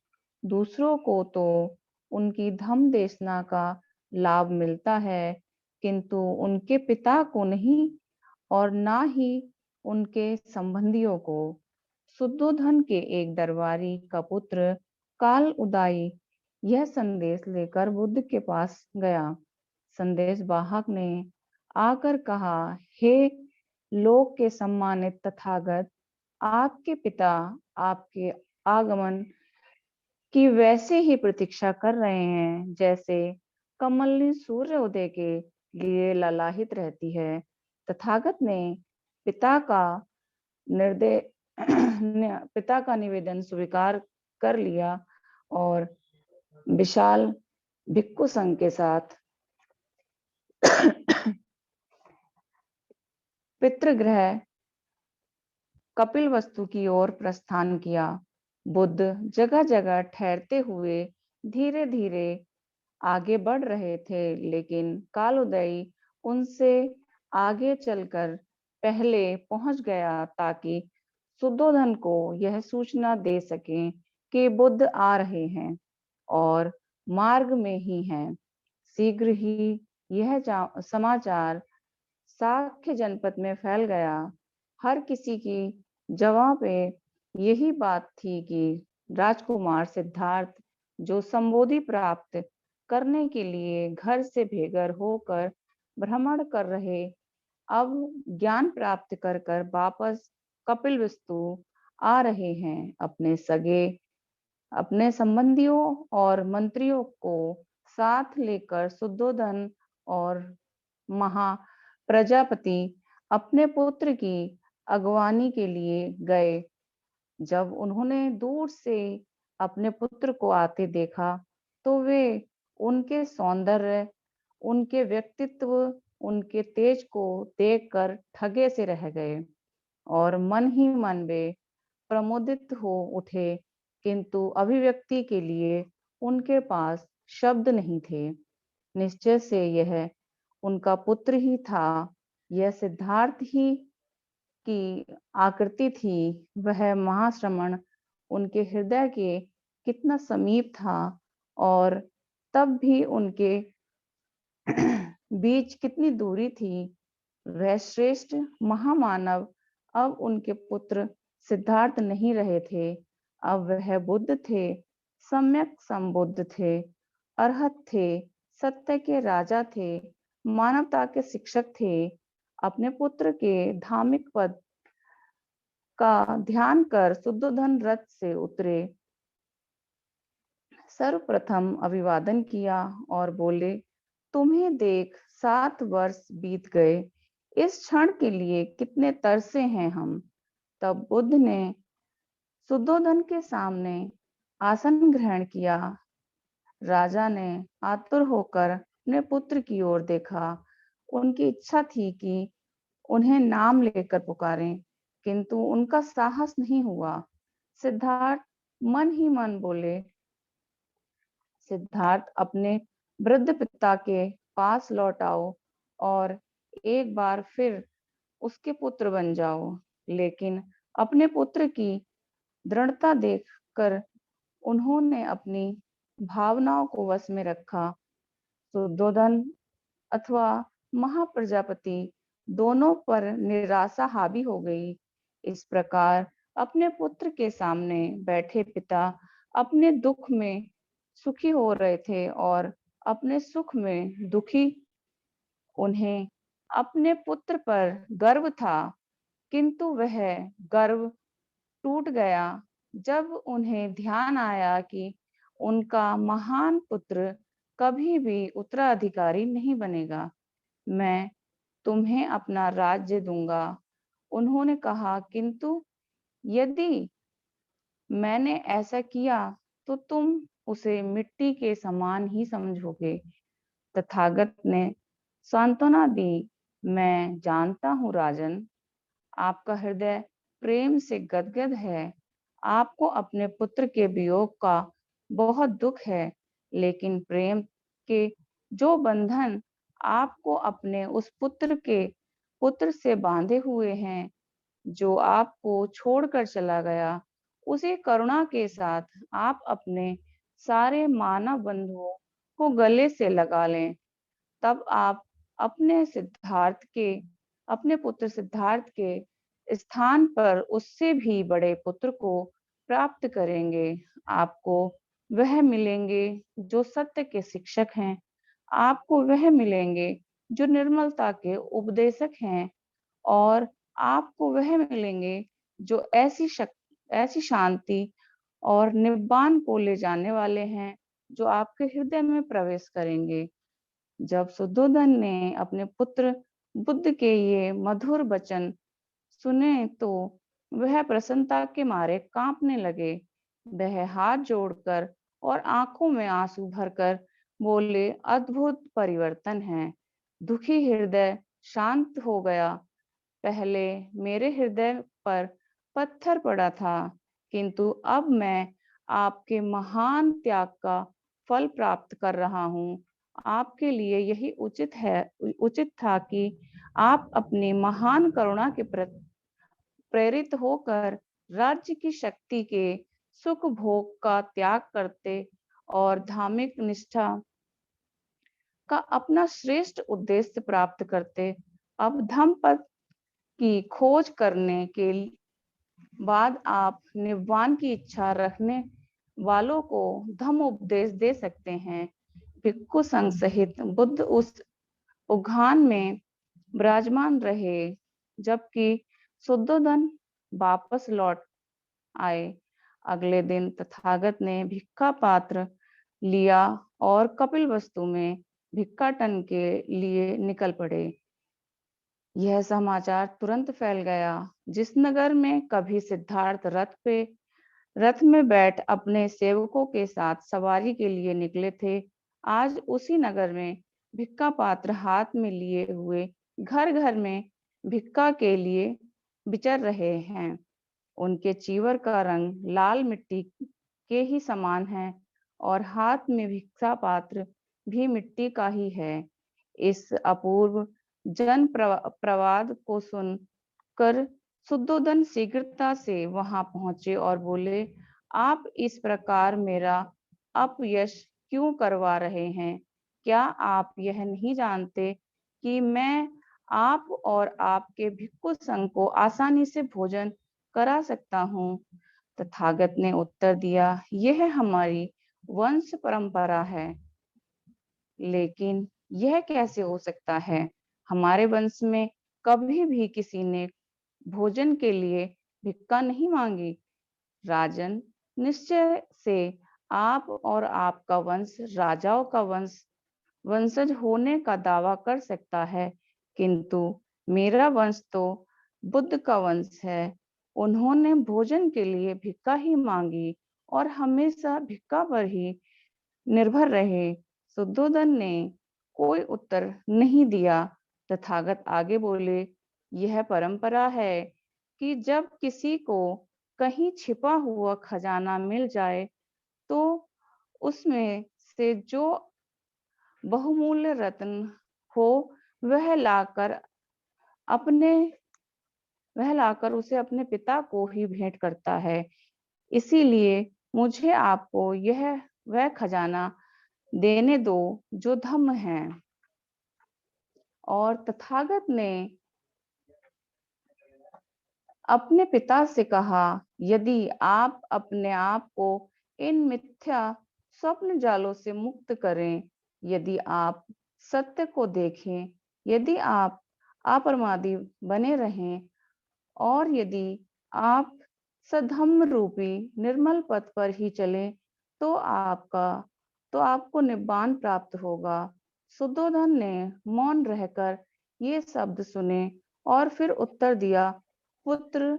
दूसरों को तो उनकी धम देशना का लाभ मिलता है, किंतु उनके पिता को नहीं और ना ही उनके संबंधियों को। शुद्धोधन के एक दरबारी का पुत्र काल उदाई यह संदेश लेकर बुद्ध के पास गया। संदेश वाहक ने आकर कहा, हे लोक के सम्मानित तथागत, आपके पिता आपके आगमन की वैसे ही प्रतीक्षा कर रहे हैं जैसे कमलनी सूर्य उदय के लिए ललाहित रहती है। तथागत ने पिता का निवेदन स्वीकार कर लिया और विशाल भिक्खु संघ के साथ पितृगृह कपिलवस्तु की ओर प्रस्थान किया। बुद्ध जगह जगह ठहरते हुए धीरे धीरे आगे बढ़ रहे थे, लेकिन कालोदयी उनसे आगे चलकर पहले पहुंच गया ताकि शुद्धोधन को यह सूचना दे सकें कि बुद्ध आ रहे हैं और मार्ग में ही हैं। शीघ्र ही यह समाचार साक्य जनपद में फैल गया। हर किसी की जवां पे यही बात थी कि राजकुमार सिद्धार्थ, जो संबोधि प्राप्त करने के लिए घर से बेघर होकर भ्रमण कर रहे, अब ज्ञान प्राप्त कर कर वापस कपिलवस्तु आ रहे हैं। अपने संबंधियों और मंत्रियों को साथ लेकर शुद्धोधन और महा प्रजापति अपने पुत्र की अगवानी के लिए गए। जब उन्होंने दूर से अपने पुत्र को आते देखा तो वे उनके सौंदर्य, उनके व्यक्तित्व, उनके तेज को देखकर ठगे से रह गए और मन ही मन वे प्रमोदित हो उठे, किंतु अभिव्यक्ति के लिए उनके पास शब्द नहीं थे। निश्चय से यह उनका पुत्र ही था, यह सिद्धार्थ ही की आकृति थी। वह महाश्रमण उनके हृदय के कितना समीप था और तब भी उनके बीच कितनी दूरी थी। वह श्रेष्ठ महामानव अब उनके पुत्र सिद्धार्थ नहीं रहे थे, अब वह बुद्ध थे, सम्यक संबुद्ध थे, अरहत थे, सत्य के राजा थे, मानवता के शिक्षक थे। अपने पुत्र के धार्मिक पद का ध्यान कर शुद्धोधन रथ से उतरे, सर्वप्रथम अभिवादन किया और बोले, तुम्हें देख 7 वर्ष बीत गए, इस क्षण के लिए कितने तरसे हैं हम। तब बुद्ध ने शुद्धोधन के सामने आसन ग्रहण किया। राजा ने आतुर होकर अपने पुत्र की ओर देखा। उनकी इच्छा थी कि उन्हें नाम लेकर पुकारें, किंतु उनका साहस नहीं हुआ। सिद्धार्थ मन ही मन बोले, सिद्धार्थ अपने वृद्ध पिता के पास लौट आओ और एक बार फिर उसके पुत्र बन जाओ। लेकिन अपने पुत्र की दृढ़ता देखकर उन्होंने अपनी भावनाओं को वश में रखा। शुद्धोधन अथवा महाप्रजापति दोनों पर निराशा हावी हो गई। इस प्रकार अपने पुत्र के सामने बैठे पिता अपने दुख में सुखी हो रहे थे और अपने सुख में दुखी। उन्हें अपने पुत्र पर गर्व था, किंतु वह गर्व टूट गया जब उन्हें ध्यान आया कि उनका महान पुत्र कभी भी उत्तराधिकारी नहीं बनेगा। मैं तुम्हें अपना राज्य दूंगा, उन्होंने कहा, किंतु यदि मैंने ऐसा किया तो तुम उसे मिट्टी के समान ही समझोगे। तथागत ने सांत्वना दी, मैं जानता हूँ राजन, आपका हृदय प्रेम से गदगद है, आपको अपने पुत्र के वियोग का बहुत दुख है, लेकिन प्रेम के जो बंधन आपको अपने उस पुत्र से बांधे हुए हैं, जो आपको छोड़कर चला गया, उसी करुणा के साथ आप अपने सारे मानव बंधुओं को गले से लगा लें। तब आप अपने पुत्र सिद्धार्थ के स्थान पर उससे भी बड़े पुत्र को प्राप्त करेंगे। आपको वह मिलेंगे जो सत्य के शिक्षक हैं, आपको वह मिलेंगे जो निर्मलता के उपदेशक हैं, और आपको वह मिलेंगे जो ऐसी शांति और निब्बान को ले जाने वाले हैं जो आपके हृदय में प्रवेश करेंगे। जब शुद्धोधन ने अपने पुत्र बुद्ध के ये मधुर वचन सुने तो वह प्रसन्नता के मारे कांपने लगे। वह हाथ जोड़कर और आंखों में आंसू भरकर बोले, अद्भुत परिवर्तन है। दुखी हृदय शांत हो गया। पहले मेरे हृदय पर पत्थर पड़ा था, किंतु अब मैं आपके महान त्याग का फल प्राप्त कर रहा हूँ। आपके लिए यही उचित था कि आप अपनी महान करुणा के प्रति प्रेरित होकर राज्य की शक्ति के सुख भोग का त्याग करते और धार्मिक निष्ठा का अपना श्रेष्ठ उद्देश्य प्राप्त करते। अब धम्म पद की खोज करने के बाद आप निब्बान की इच्छा रखने वालों को धम्म उपदेश दे सकते हैं। भिक्षु संघ सहित बुद्ध उस उद्यान में विराजमान रहे, जबकि शुद्धोधन वापस लौट आए। अगले दिन तथागत ने भिक्षा पात्र लिया और कपिलवस्तु में भिक्षाटन के लिए निकल पड़े। यह समाचार तुरंत फैल गया। जिस नगर में कभी सिद्धार्थ रथ पे रथ में बैठ अपने सेवकों के साथ सवारी के लिए निकले थे। आज उसी नगर में भिक्खा पात्र हाथ में लिए हुए घर घर में भिक्खा के लिए विचर रहे हैं। उनके चीवर का रंग लाल मिट्टी के ही समान है और हाथ में भिक्षा पात्र भी मिट्टी का ही है। इस अपूर्व जन प्रवाद को सुनकर शुद्धोदन शीघ्रता से वहां पहुंचे और बोले, आप इस प्रकार मेरा अपयश क्यों करवा रहे हैं? क्या आप यह नहीं जानते कि मैं आप और आपके भिक्षु संघ को आसानी से भोजन करा सकता हूँ? तथागत ने उत्तर दिया, यह हमारी वंश परंपरा है। लेकिन यह कैसे हो सकता है? हमारे वंश में कभी भी किसी ने भोजन के लिए भिक्षा नहीं मांगी। राजन, निश्चय से आप और आपका वंश राजाओं का वंशज होने का दावा कर सकता है, किंतु मेरा वंश तो बुद्ध का वंश है। उन्होंने भोजन के लिए भिक्षा ही मांगी और हमेशा भिक्षा पर ही निर्भर रहे। शुद्धोदन ने कोई उत्तर नहीं दिया। तथागत आगे बोले, यह परंपरा है कि जब किसी को कहीं छिपा हुआ खजाना मिल जाए तो उसमें से जो बहुमूल्य रत्न हो वह लाकर उसे अपने पिता को ही भेंट करता है। इसीलिए मुझे आपको यह वह खजाना देने दो जो धम्म है। और तथागत ने अपने पिता से कहा, यदि आप अपने आप को इन मिथ्या स्वप्न जालों से मुक्त करें, यदि आप सत्य को देखें, यदि आप अप्रमादी बने रहें और यदि आप सधम्म रूपी निर्मल पथ पर ही चलें तो आपको निब्बान प्राप्त होगा। शुद्धोदन ने मौन रहकर ये शब्द सुने और फिर उत्तर दिया, पुत्र,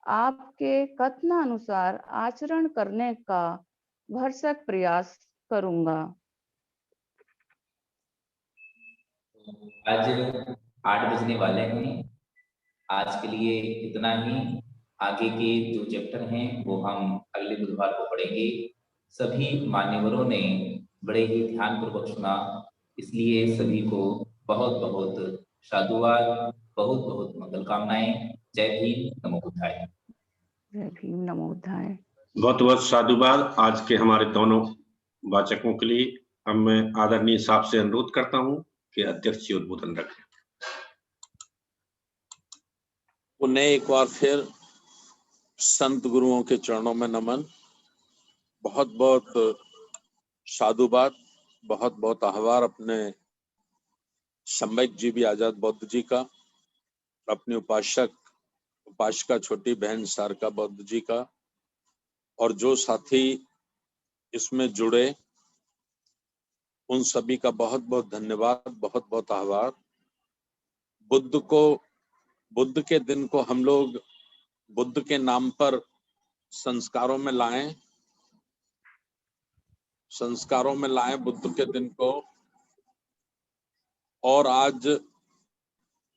आपके कथनानुसार आचरण करने का भरसक प्रयास करूंगा। आज 8 बजने वाले हैं। आज के लिए इतना ही। आगे के जो चैप्टर हैं वो हम अगले बुधवार को पढ़ेंगे। सभी मान्यवरों ने बड़े ही ध्यानपूर्वक सुना, इसलिए सभी को बहुत बहुत साधुवाद, बहुत बहुत मंगल कामनाएं। जय भीम, नमो बुद्धाय। जय भीम, नमो बुद्धाय। बहुत बहुत साधुवाद आज के हमारे दोनों वाचकों के लिए। अब मैं आदरणीय साहब से अनुरोध करता हूं कि अध्यक्ष जी उद्बोधन रखें। उन्हें एक बार फिर संत गुरुओं के चरणों में नमन, बहुत बहुत साधुवाद, बहुत बहुत आभार अपने सम्यक जी भी आजाद बौद्ध जी का, अपनी उपासिका छोटी बहन सारिका बौद्ध जी का, और जो साथी इसमें जुड़े उन सभी का बहुत बहुत धन्यवाद, बहुत बहुत आभार। बुद्ध के दिन को हम लोग बुद्ध के नाम पर संस्कारों में लाएं बुद्ध के दिन को। और आज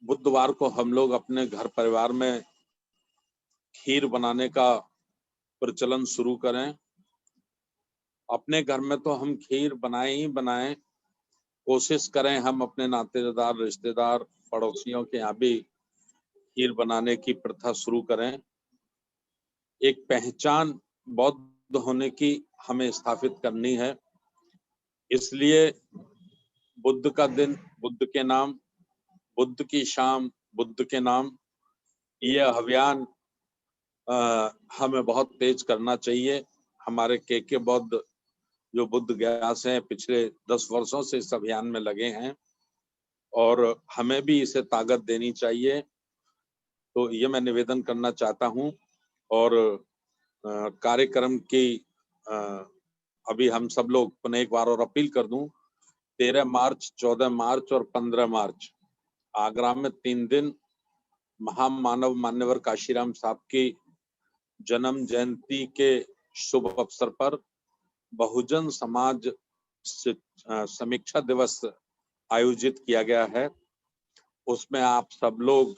बुधवार को हम लोग अपने घर परिवार में खीर बनाने का प्रचलन शुरू करें। अपने घर में तो हम खीर बनाएं, कोशिश करें हम अपने नातेदार, रिश्तेदार, पड़ोसियों के यहाँ भी खीर बनाने की प्रथा शुरू करें। एक पहचान बौद्ध होने की हमें स्थापित करनी है। इसलिए बुद्ध का दिन बुद्ध के नाम, बुद्ध की शाम बुद्ध के नाम, ये अभियान हमें बहुत तेज करना चाहिए। हमारे के बौद्ध जो बुद्ध गयास हैं पिछले 10 वर्षों से इस अभियान में लगे हैं और हमें भी इसे ताकत देनी चाहिए। तो ये मैं निवेदन करना चाहता हूँ। और कार्यक्रम की अभी हम सब लोग पुनः एक बार और अपील कर दूं, 13 मार्च, 14 मार्च और 15 मार्च आगरा में 3 दिन महामानव मान्यवर काशीराम साहब की जन्म जयंती के शुभ अवसर पर बहुजन समाज समीक्षा दिवस आयोजित किया गया है। उसमें आप सब लोग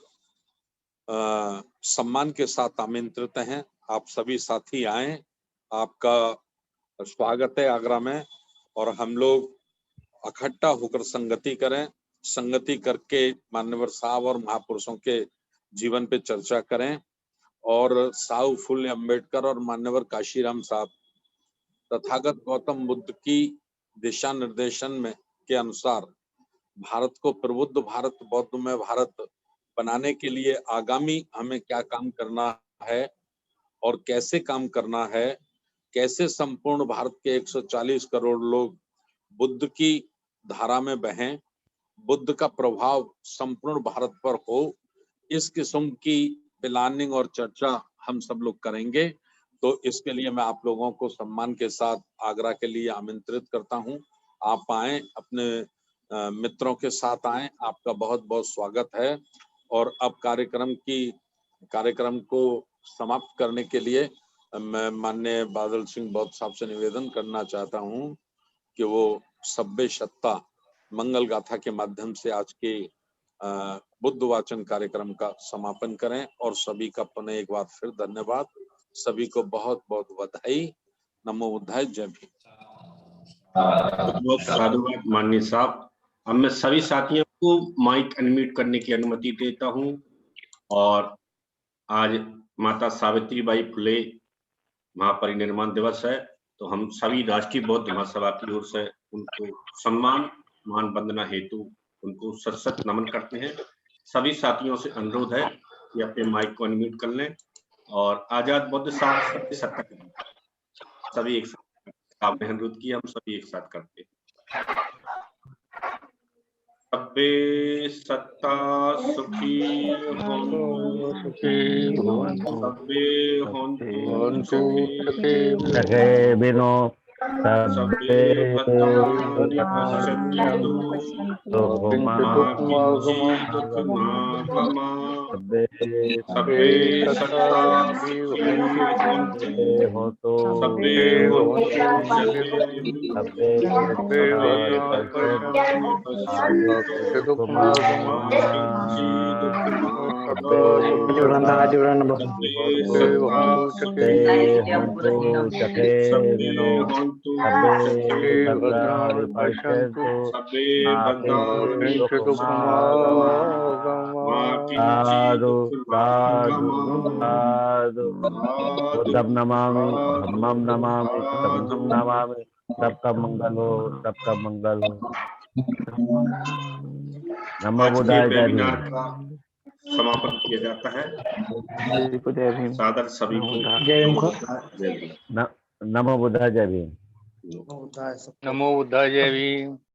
सम्मान के साथ आमंत्रित हैं। आप सभी साथी आए, आपका स्वागत है आगरा में। और हम लोग इकट्ठा होकर संगति करें, संगति करके मान्यवर साहब और महापुरुषों के जीवन पे चर्चा करें। और साहु फुले अम्बेडकर और मान्यवर काशीराम साहब तथागत गौतम बुद्ध की दिशा निर्देशन में के अनुसार भारत को प्रबुद्ध भारत, बौद्धमय भारत बनाने के लिए आगामी हमें क्या काम करना है और कैसे काम करना है, कैसे संपूर्ण भारत के 140 करोड़ लोग बुद्ध की धारा में बहें, बुद्ध का प्रभाव संपूर्ण भारत पर हो, इस किस्म की प्लानिंग और चर्चा हम सब लोग करेंगे। तो इसके लिए मैं आप लोगों को सम्मान के साथ आगरा के लिए आमंत्रित करता हूं। आप आए, अपने मित्रों के साथ आए, आपका बहुत बहुत स्वागत है। और अब कार्यक्रम को समाप्त करने के लिए मैं माननीय बादल सिंह बौद्ध साहब से निवेदन करना चाहता हूं कि वो सब्बे सत्ता मंगल गाथा के माध्यम से आज के बुद्ध वाचन कार्यक्रम का समापन करें। और सभी का पुनः एक बार फिर धन्यवाद, सभी को बहुत बहुत बधाई। नमो बुद्धाय, जय भीम। बहुत साधुवाद माननीय साहब। अब मैं सभी साथियों को माइक अनम्यूट करने की अनुमति देता हूं। और आज माता सावित्रीबाई फुले महापरिनिर्वाण दिवस है, तो हम सभी राष्ट्रीय बौद्ध महासभा की ओर से उनको सम्मान मान वंदना हेतु उनको सशक्त नमन करते हैं। सभी साथियों से अनुरोध है कि अपने माइक को अनम्यूट कर लें और आजाद बुद्ध साहब सभी एक साथ आपने अनुरोध किया, हम सभी एक साथ करते हैं। सब्बे सत्ता सुखी होन्तु, सब्बे होन्तु सखे बिनो सब्बे भद्राणि पश्यन्तु मा किंचित् दुःखमागमा। सब्बे सत्ता सुखी होन्तु, सब्बे बुद्धं नमामि, धम्मं नमामि, संघं नमामि। सबका मंगल हो, सबका मंगल हो। नमो बुद्धाय, जय भीम। वेबिनार का समापन किया जाता है। सादर सभी को जय भीम। नमो बुद्धाय, जय भीम। नमो बुद्धाय, जय भीम।